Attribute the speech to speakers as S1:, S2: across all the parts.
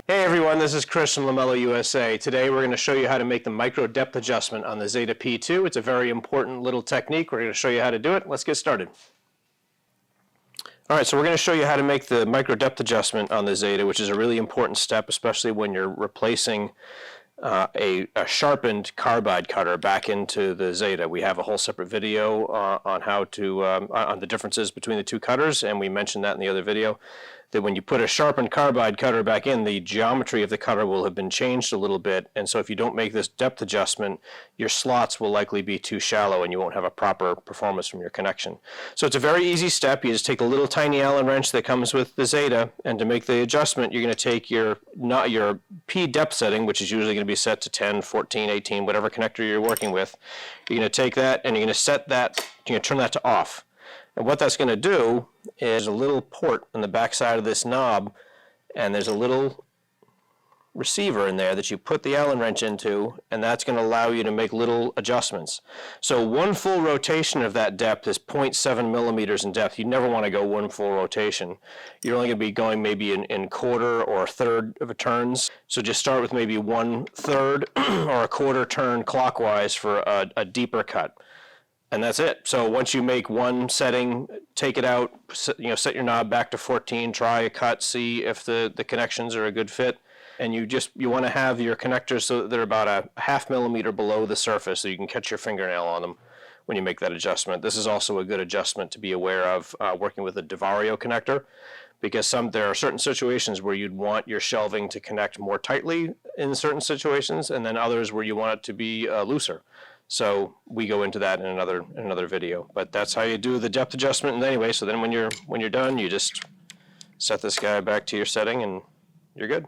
S1: Hey everyone, this is Chris from Lamello USA. Today we're going to show you how to make the micro depth adjustment on the Zeta P2. It's a very important little technique. We're going to show you how to do it. Let's get started. Alright, so we're going to show you how to make the micro depth adjustment on the Zeta, which is a really important step, especially when you're replacing a sharpened carbide cutter back into the Zeta. We have a whole separate video on how to on the differences between the two cutters, and we mentioned that in the other video, that when you put a sharpened carbide cutter back in, the geometry of the cutter will have been changed a little bit, and so if you don't make this depth adjustment, your slots will likely be too shallow and you won't have a proper performance from your connection. So it's a very easy step. You just take the little tiny Allen wrench that comes with the Zeta, and to make the adjustment, you're going to take your P depth setting, which is usually going to be set to 10, 14, 18, whatever connector you're working with. You're going to take that and you're going to set that, you're going to turn that to off. And what that's going to do is a little port on the back side of this knob, and there's a little receiver in there that you put the Allen wrench into, and that's going to allow you to make little adjustments. So one full rotation of that depth is 0.7 millimeters in depth. You never want to go one full rotation. You're only going to be going maybe in quarter or a third of a turns. So just start with maybe 1/3 or a quarter turn clockwise for a deeper cut. And that's it. So once you make one setting, take it out, set your knob back to 14, try a cut, see if the connections are a good fit. And you want to have your connectors so that they're about a 1/2 millimeter below the surface so you can catch your fingernail on them when you make that adjustment. This is also a good adjustment to be aware of working with a DeVario connector, because there are certain situations where you'd want your shelving to connect more tightly in certain situations, and then others where you want it to be looser. So we go into that in another video. But that's how you do the depth adjustment anyway. So then when you're done, you just set this guy back to your setting and you're good.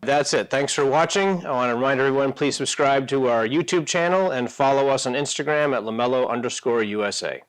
S1: That's it. Thanks for watching. I want to remind everyone, please subscribe to our YouTube channel and follow us on Instagram at Lamello_USA.